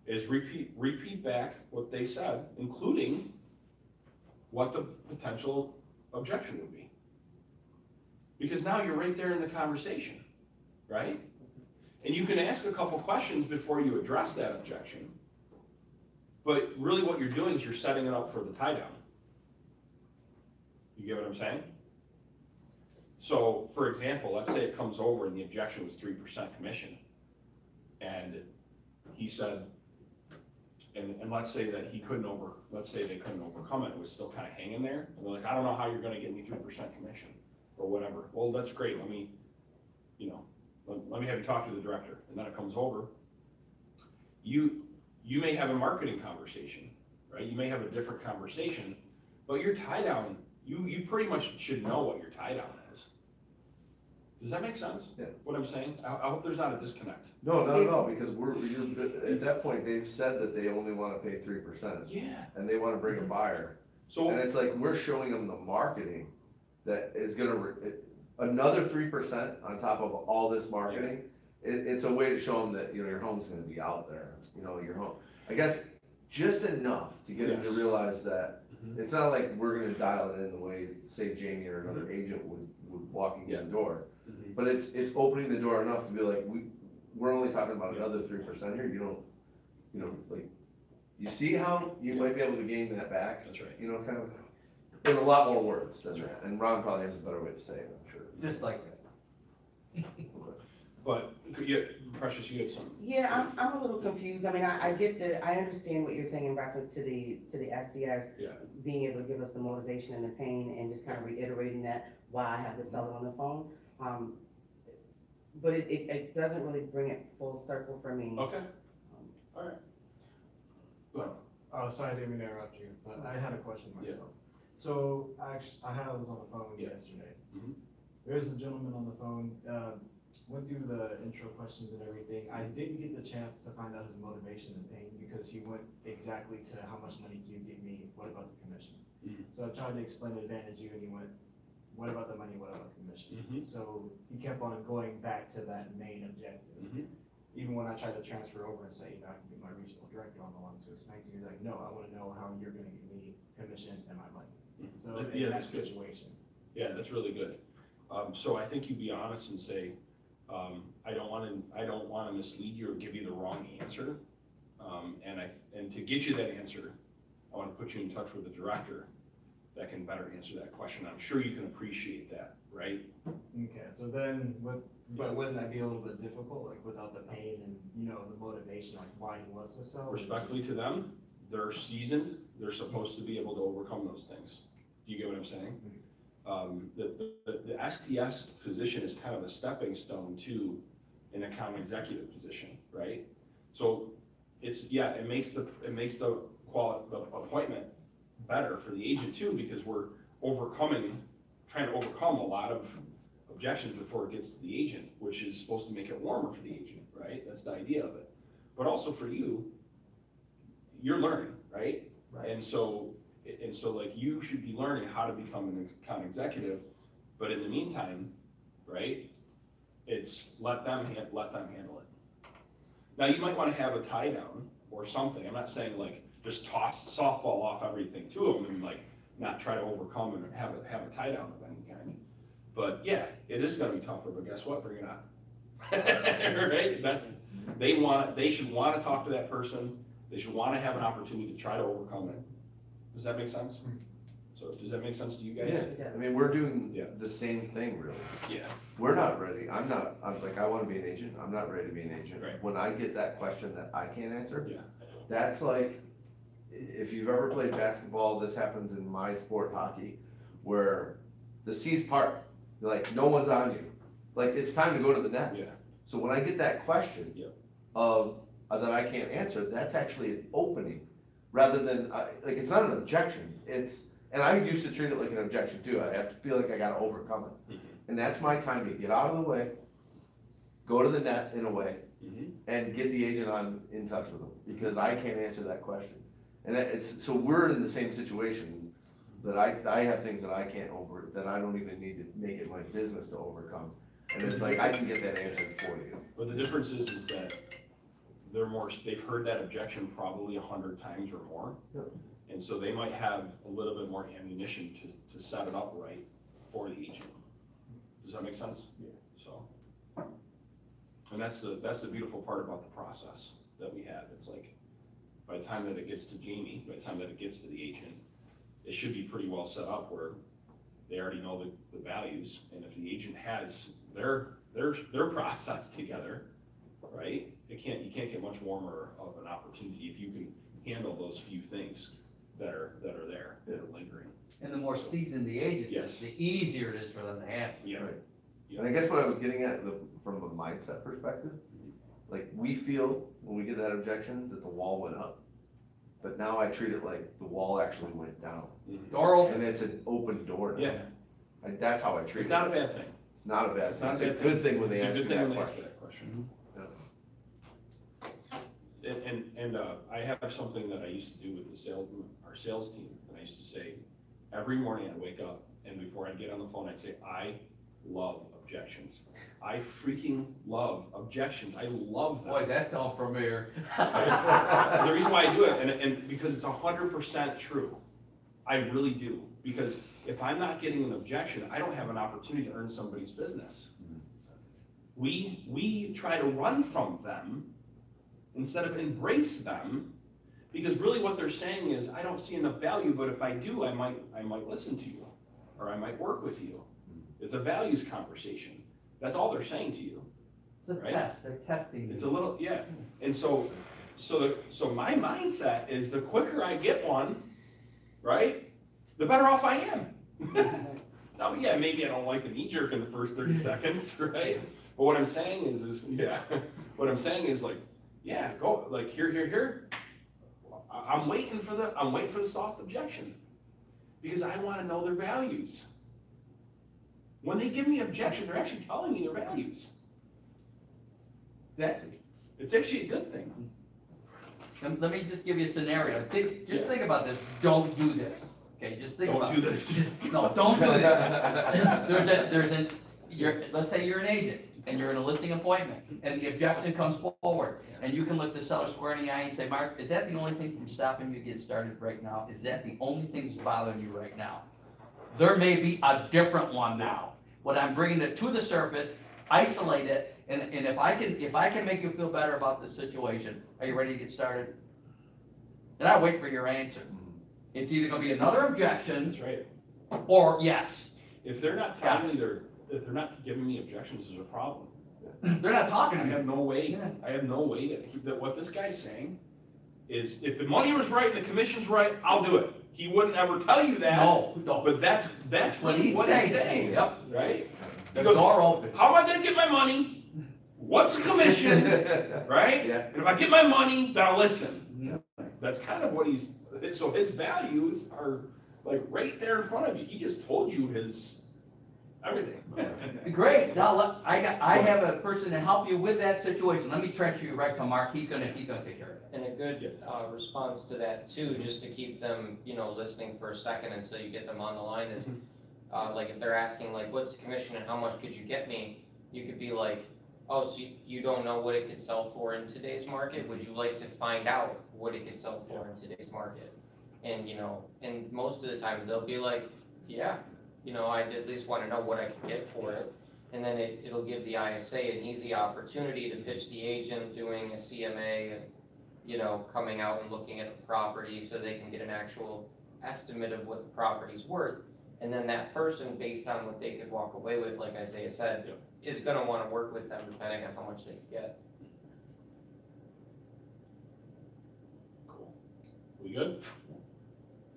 [SPEAKER 1] is repeat back what they said, including what the potential objection would be. Because now you're right there in the conversation, right? And you can ask a couple questions before you address that objection. But really what you're doing is you're setting it up for the tie down. You get what I'm saying? So, for example, let's say it comes over and the objection was 3% commission. And he said, and let's say that let's say they couldn't overcome it, it was still kind of hanging there. And they're like, I don't know how you're gonna get me 3% commission or whatever. Well, that's great, let me have you talk to the director. And then it comes over. You may have a marketing conversation, right? You may have a different conversation, but your tie down, you pretty much should know what your tie down is. Does that make sense?
[SPEAKER 4] Yeah.
[SPEAKER 1] What I'm saying? I hope there's not a disconnect.
[SPEAKER 4] No, because at that point, they've said that they only wanna pay 3%.
[SPEAKER 1] Yeah.
[SPEAKER 4] And they wanna bring a buyer.
[SPEAKER 1] So,
[SPEAKER 4] And it's like, we're showing them the marketing that is gonna, another 3% on top of all this marketing. It's a way to show them that, your home's gonna be out there, your home. I guess just enough to get them to
[SPEAKER 1] Yes.
[SPEAKER 4] realize that
[SPEAKER 1] Mhm.
[SPEAKER 4] it's not like we're gonna dial it in the way, say Jamie or another agent would walking in the door.
[SPEAKER 1] Mhm.
[SPEAKER 4] But it's opening the door enough to be like, we're only talking about another 3% here, like, you see how you might be able to gain that back?
[SPEAKER 1] That's right.
[SPEAKER 4] Kind of, in a lot more words than
[SPEAKER 1] That's
[SPEAKER 4] that, and Ron probably has a better way to say it, I'm sure.
[SPEAKER 2] Just like that.
[SPEAKER 1] But, Precious, you had some.
[SPEAKER 7] Yeah, I'm a little confused. I mean, I understand what you're saying in reference to the SDS.
[SPEAKER 1] Yeah.
[SPEAKER 7] Being able to give us the motivation and the pain and just kind of reiterating that why I have the seller on the phone. But it doesn't really bring it full circle for me.
[SPEAKER 1] Okay, all right. Go ahead.
[SPEAKER 6] Oh, sorry, I didn't mean to interrupt you, but I had a question myself. So I was on the phone
[SPEAKER 1] Yeah.
[SPEAKER 6] yesterday.
[SPEAKER 1] Mhm.
[SPEAKER 6] There's a gentleman on the phone, went through the intro questions and everything. I didn't get the chance to find out his motivation and pain because he went exactly to how much money do you give me, what about the commission?
[SPEAKER 1] Mhm.
[SPEAKER 6] So I tried to explain the advantage you and he went, what about the money, what about the commission?
[SPEAKER 1] Mhm.
[SPEAKER 6] So he kept on going back to that main objective.
[SPEAKER 1] Mhm.
[SPEAKER 6] Even when I tried to transfer over and say, I can get my regional director on the line to explain to you, he's like, no, I wanna know how you're gonna give me commission and my money. So in
[SPEAKER 1] Yeah,
[SPEAKER 6] that
[SPEAKER 1] that's good.
[SPEAKER 6] situation.
[SPEAKER 1] Yeah, that's really good. So I think you be honest and say, I don't wanna mislead you or give you the wrong answer. And to get you that answer, I wanna put you in touch with the director that can better answer that question. I'm sure you can appreciate that, right?
[SPEAKER 6] Okay, so then, but wouldn't that be a little bit difficult, like without the pain and, the motivation, like why he wants to sell? or
[SPEAKER 1] Respectfully to them, they're seasoned, they're supposed to be able to overcome those things. Do you get what I'm saying? The STS position is kind of a stepping stone to an account executive position, right? So it makes the appointment better for the agent too, because we're trying to overcome a lot of objections before it gets to the agent, which is supposed to make it warmer for the agent, right? That's the idea of it. But also for you, you're learning, right?
[SPEAKER 6] Right.
[SPEAKER 1] And so like you should be learning how to become an account executive, but in the meantime, right, it's let them handle it. Now you might want to have a tie down or something. I'm not saying like just toss softball off everything to them and like not try to overcome and have a tie down of any kind. But yeah, it is going to be tougher. But guess what? Bring it on. Right? They should want to talk to that person. They should want to have an opportunity to try to overcome it. Does that make sense? So does that make sense to you guys?
[SPEAKER 7] It does.
[SPEAKER 4] I mean, we're doing
[SPEAKER 1] Yeah.
[SPEAKER 4] the same thing, really.
[SPEAKER 1] Yeah.
[SPEAKER 4] We're not ready. I wanna be an agent. I'm not ready to be an agent.
[SPEAKER 1] Right.
[SPEAKER 4] When I get that question that I can't answer,
[SPEAKER 1] Yeah.
[SPEAKER 4] that's like, if you've ever played basketball, this happens in my sport, hockey, where the C's part, like, no one's on you. Like, it's time to go to the net.
[SPEAKER 1] Yeah.
[SPEAKER 4] So when I get that question
[SPEAKER 1] Yep.
[SPEAKER 4] of, that I can't answer, that's actually an opening, rather than, like, it's not an objection, and I used to treat it like an objection too, I have to feel like I gotta overcome it. And that's my time to get out of the way, go to the net in a way, and get the agent in touch with them, because I can't answer that question. And so we're in the same situation, that I have things that I can't that I don't even need to make it my business to overcome. And it's like, I can get that answered for you.
[SPEAKER 1] But the difference is that they've heard that objection probably 100 times or more.
[SPEAKER 4] Yep.
[SPEAKER 1] And so they might have a little bit more ammunition to set it up right for the agent. Does that make sense?
[SPEAKER 6] Yeah.
[SPEAKER 1] So, and that's the beautiful part about the process that we have. It's like, by the time that it gets to Jamie, by the time that it gets to the agent, it should be pretty well set up where they already know the values, and if the agent has their process together, right? You can't get much warmer of an opportunity if you can handle those few things that are there, that are lingering.
[SPEAKER 2] And the more seasoned the agent is,
[SPEAKER 1] Yes.
[SPEAKER 2] the easier it is for them to handle.
[SPEAKER 1] Yeah.
[SPEAKER 4] Right. And I guess what I was getting at, from a mindset perspective, like, we feel when we get that objection that the wall went up. But now I treat it like the wall actually went down,
[SPEAKER 2] Door open.
[SPEAKER 4] and it's an open door now.
[SPEAKER 1] Yeah.
[SPEAKER 4] Like, that's how I treat it.
[SPEAKER 1] It's not a bad thing.
[SPEAKER 4] It's not a bad
[SPEAKER 1] It's not
[SPEAKER 4] thing,
[SPEAKER 1] a
[SPEAKER 4] it's a
[SPEAKER 1] bad
[SPEAKER 4] good thing when they
[SPEAKER 1] It's a
[SPEAKER 4] ask you
[SPEAKER 1] good thing
[SPEAKER 4] that
[SPEAKER 1] when they ask
[SPEAKER 4] question.
[SPEAKER 1] that question. And I have something that I used to do with our sales team, and I used to say, every morning I'd wake up, and before I'd get on the phone, I'd say, I love objections. I freaking love objections. I love them.
[SPEAKER 2] Boy, does that sound familiar.
[SPEAKER 1] The reason why I do it, and because it's 100% true, I really do. Because if I'm not getting an objection, I don't have an opportunity to earn somebody's business. We try to run from them instead of embrace them, because really what they're saying is, I don't see enough value, but if I do, I might listen to you, or I might work with you. It's a values conversation. That's all they're saying to you.
[SPEAKER 2] It's a
[SPEAKER 1] Right?
[SPEAKER 2] test, they're testing you.
[SPEAKER 1] It's a little, yeah. And so my mindset is, the quicker I get one, right, the better off I am. Now, yeah, maybe I don't like the knee jerk in the first 30 seconds, right? But what I'm saying is yeah, what I'm saying is, like, yeah, go, like, here. I'm waiting for the soft objection, because I want to know their values. When they give me objection, they're actually telling me their values.
[SPEAKER 2] Exactly.
[SPEAKER 1] It's actually a good thing.
[SPEAKER 2] Let me just give you a scenario. Think
[SPEAKER 1] Yeah.
[SPEAKER 2] about this. Don't do this. Okay, just think about
[SPEAKER 1] Don't do this.
[SPEAKER 2] No, don't do this. Let's say you're an agent and you're in a listing appointment and the objection comes forward and you can look the seller square in the eye and say, Mark, is that the only thing from stopping you getting started right now? Is that the only thing that's bothering you right now? There may be a different one now. What I'm bringing it to the surface, isolate it, and if I can make you feel better about this situation, are you ready to get started? And I wait for your answer. It's either gonna be another objection
[SPEAKER 1] That's right.
[SPEAKER 2] or yes.
[SPEAKER 1] If they're not telling me if they're not giving me objections, there's a problem.
[SPEAKER 2] They're not talking
[SPEAKER 1] I
[SPEAKER 2] to you.
[SPEAKER 1] have no way,
[SPEAKER 2] Yeah.
[SPEAKER 1] that what this guy's saying is, if the money was right and the commission's right, I'll do it. He wouldn't ever tell you that.
[SPEAKER 2] No.
[SPEAKER 1] But that's
[SPEAKER 2] What
[SPEAKER 1] really
[SPEAKER 2] he's
[SPEAKER 1] what he's saying,
[SPEAKER 2] Yep.
[SPEAKER 1] right?
[SPEAKER 2] The
[SPEAKER 1] Because
[SPEAKER 2] door open.
[SPEAKER 1] how am I gonna get my money? What's the commission, right?
[SPEAKER 4] Yeah.
[SPEAKER 1] And if I get my money, then I'll listen.
[SPEAKER 2] Yeah.
[SPEAKER 1] That's kind of what so his values are like right there in front of you. He just told you his everything.
[SPEAKER 2] Great. Now I have a person to help you with that situation. Let me transfer you right to Mark. He's gonna take care of it.
[SPEAKER 3] And a good response to that too, just to keep them, listening for a second until you get them on the line is, like if they're asking like, what's the commission and how much could you get me? You could be like, oh, so you don't know what it could sell for in today's market? Would you like to find out what it could sell for in today's market? And, and most of the time they'll be like, yeah, I'd at least want to know what I could get for it. And then it'll give the ISA an easy opportunity to pitch the agent doing a CMA and, coming out and looking at the property so they can get an actual estimate of what the property's worth. And then that person, based on what they could walk away with, like Isaiah said, is gonna wanna work with them depending on how much they can get.
[SPEAKER 1] Cool. We good?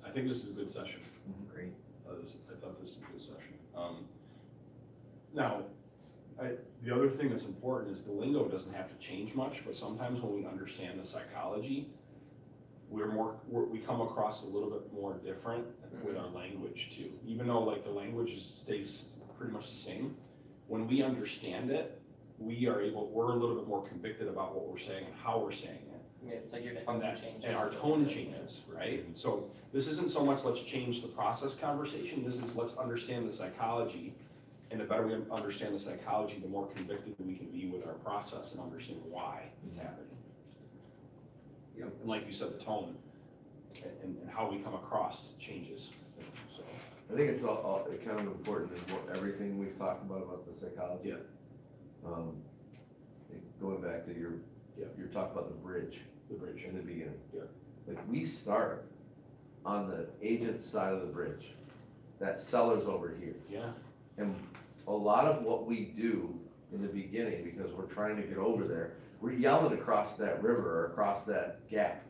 [SPEAKER 1] I think this is a good session.
[SPEAKER 5] Great.
[SPEAKER 1] I thought this was a good session. Now, the other thing that's important is the lingo doesn't have to change much, but sometimes when we understand the psychology, we come across a little bit more different with our language too. Even though like the language stays pretty much the same, when we understand it, we're a little bit more convicted about what we're saying and how we're saying it.
[SPEAKER 3] Yeah, it's like your
[SPEAKER 1] And
[SPEAKER 3] tone
[SPEAKER 1] that,
[SPEAKER 3] changes.
[SPEAKER 1] and our tone changes, right? And so this isn't so much let's change the process conversation, this is let's understand the psychology. And the better we understand the psychology, the more convicted we can be with our process and understand why it's happening. And like you said, the tone and how we come across changes, so.
[SPEAKER 4] I think it's all kind of important is what, everything we've talked about the psychology. Going back to your talk about the bridge in the beginning.
[SPEAKER 1] Yeah.
[SPEAKER 4] Like we start on the agent side of the bridge, that seller's over here.
[SPEAKER 1] Yeah.
[SPEAKER 4] And a lot of what we do in the beginning, because we're trying to get over there, we're yelling across that river or across that gap,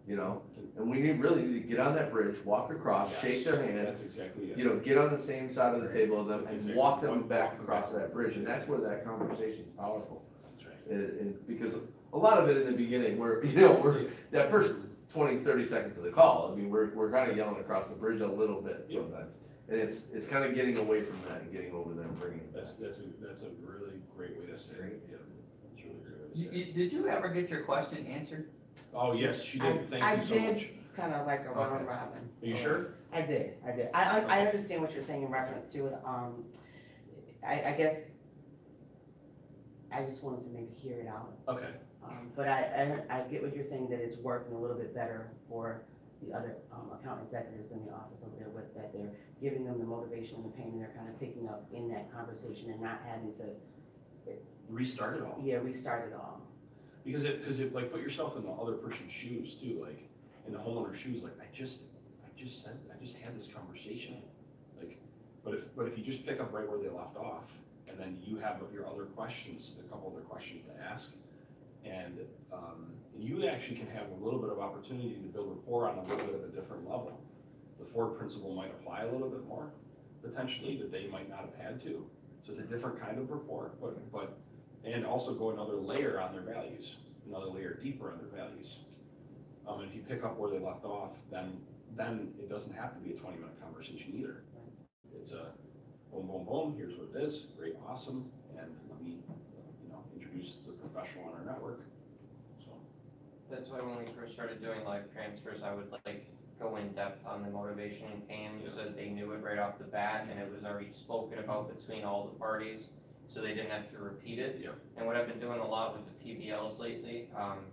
[SPEAKER 4] you know? And we really need to get on that bridge, walk across, shake their hand,
[SPEAKER 1] That's exactly it.
[SPEAKER 4] you know, get on the same side of the table as them
[SPEAKER 1] That's
[SPEAKER 4] and
[SPEAKER 1] exactly
[SPEAKER 4] walk them
[SPEAKER 1] right.
[SPEAKER 4] back
[SPEAKER 1] Walk
[SPEAKER 4] across
[SPEAKER 1] back.
[SPEAKER 4] that bridge. And that's where that conversation is powerful.
[SPEAKER 1] That's right.
[SPEAKER 4] And because a lot of it in the beginning, we're that first 20, 30 seconds of the call, I mean, we're kind of yelling across the bridge a little bit
[SPEAKER 1] Yeah.
[SPEAKER 4] sometimes. And it's kind of getting away from that and getting over there and bringing it back.
[SPEAKER 1] That's a really great way to say it. Yeah, that's a really great way to say it.
[SPEAKER 2] Did you ever get your question answered?
[SPEAKER 1] Oh, yes, she did, thank you so
[SPEAKER 7] I
[SPEAKER 1] much.
[SPEAKER 7] did kind of like a round
[SPEAKER 2] Okay.
[SPEAKER 7] robin.
[SPEAKER 1] Are you
[SPEAKER 7] so-
[SPEAKER 1] sure?
[SPEAKER 7] I did. I understand what you're saying in reference to it. I guess I just wanted to maybe hear it out.
[SPEAKER 1] Okay.
[SPEAKER 7] But I get what you're saying, that it's working a little bit better for the other account executives in the office over there, with that they're giving them the motivation and the pain, and they're kind of picking up in that conversation and not having to,
[SPEAKER 1] Restart it all.
[SPEAKER 7] restart it all.
[SPEAKER 1] Because like, put yourself in the other person's shoes too, like, in the homeowner's shoes, like, I just had this conversation. Like, but if you just pick up right where they left off, and then you have your other questions, a couple other questions to ask, and you actually can have a little bit of opportunity to build rapport on a little bit of a different level. The Ford principle might apply a little bit more, potentially, that they might not have had to. So it's a different kind of rapport, but and also go another layer on their values, another layer deeper on their values. And if you pick up where they left off, then it doesn't have to be a 20-minute conversation either. It's a boom, boom, boom, here's what it is, great, awesome, and let me, introduce the professional on our network, so.
[SPEAKER 3] That's why when we first started doing live transfers, I would like go in depth on the motivation and pain, so that they knew it right off the bat, and it was already spoken about between all the parties, so they didn't have to repeat it.
[SPEAKER 1] Yep.
[SPEAKER 3] And what I've been doing a lot with the PBLs lately,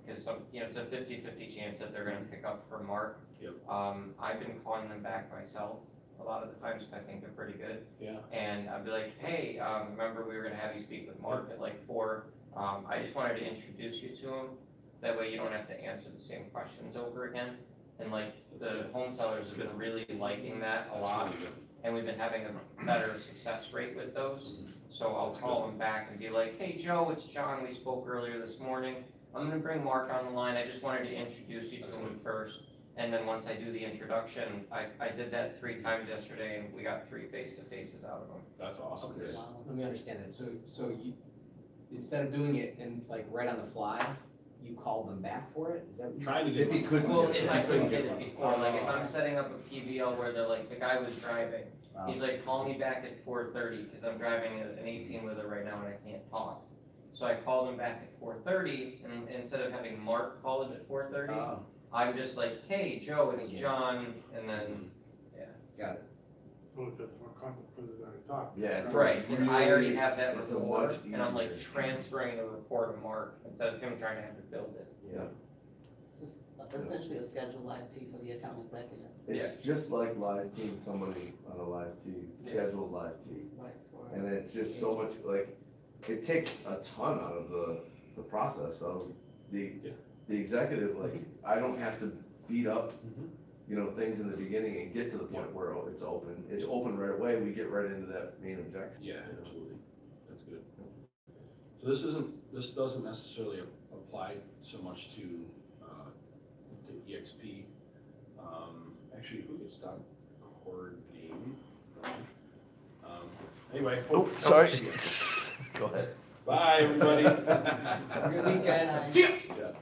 [SPEAKER 3] because it's a 50-50 chance that they're gonna pick up for Mark.
[SPEAKER 1] Yep.
[SPEAKER 3] I've been calling them back myself a lot of the times, if I think they're pretty good.
[SPEAKER 1] Yeah.
[SPEAKER 3] And I'd be like, hey, remember we were gonna have you speak with Mark at like 4. I just wanted to introduce you to him. That way you don't have to answer the same questions over again. And like the home sellers have been really liking that a lot. And we've been having a better success rate with those. So I'll call them back and be like, hey, Joe, it's John. We spoke earlier this morning. I'm gonna bring Mark on the line. I just wanted to introduce you to him first. And then once I do the introduction, I did that 3 times yesterday and we got 3 face-to-faces out of them.
[SPEAKER 1] That's awesome.
[SPEAKER 5] Okay, so let me understand that. So you, instead of doing it in like right on the fly, you called them back for it? Is that what you said?
[SPEAKER 1] Trying to get.
[SPEAKER 4] If he couldn't
[SPEAKER 3] Well,
[SPEAKER 4] get
[SPEAKER 3] if
[SPEAKER 4] it,
[SPEAKER 3] I
[SPEAKER 4] he
[SPEAKER 3] couldn't get it before, like if
[SPEAKER 5] Oh.
[SPEAKER 3] I'm setting up a PBL where they're like, the guy was driving,
[SPEAKER 5] Wow.
[SPEAKER 3] he's like, call me back at 4:30, because I'm driving an 18-wheeler right now and I can't talk. So I called him back at 4:30, and instead of having Mark call it at 4:30,
[SPEAKER 5] Oh,
[SPEAKER 3] I'm just like, hey, Joe, it's
[SPEAKER 5] Okay.
[SPEAKER 3] John, and then,
[SPEAKER 5] got it.
[SPEAKER 8] So if it's more comfortable, because it's already talked.
[SPEAKER 4] Yeah, it's
[SPEAKER 3] right, because I already
[SPEAKER 4] really-
[SPEAKER 3] have that
[SPEAKER 4] it's a
[SPEAKER 3] rapport,
[SPEAKER 4] much
[SPEAKER 3] and I'm like
[SPEAKER 4] easier-
[SPEAKER 3] transferring the rapport to Mark, instead of him trying to have to build it.
[SPEAKER 9] Just essentially a scheduled live T for the account executive.
[SPEAKER 4] It's just like live team, somebody on a live team, scheduled live team.
[SPEAKER 9] Right, for-
[SPEAKER 4] And it's just so much, like, it takes a ton out of the process of the executive, like, I don't have to beat up, things in the beginning and get to the point where it's open. It's open right away, we get right into that main objective.
[SPEAKER 1] Yeah, absolutely. That's good. So this doesn't necessarily apply so much to EXP. it stopped recording. Anyway.
[SPEAKER 10] Oh, sorry.
[SPEAKER 2] Go ahead.
[SPEAKER 1] Bye, everybody.
[SPEAKER 3] Good weekend.
[SPEAKER 9] Bye.
[SPEAKER 1] See ya. Yeah.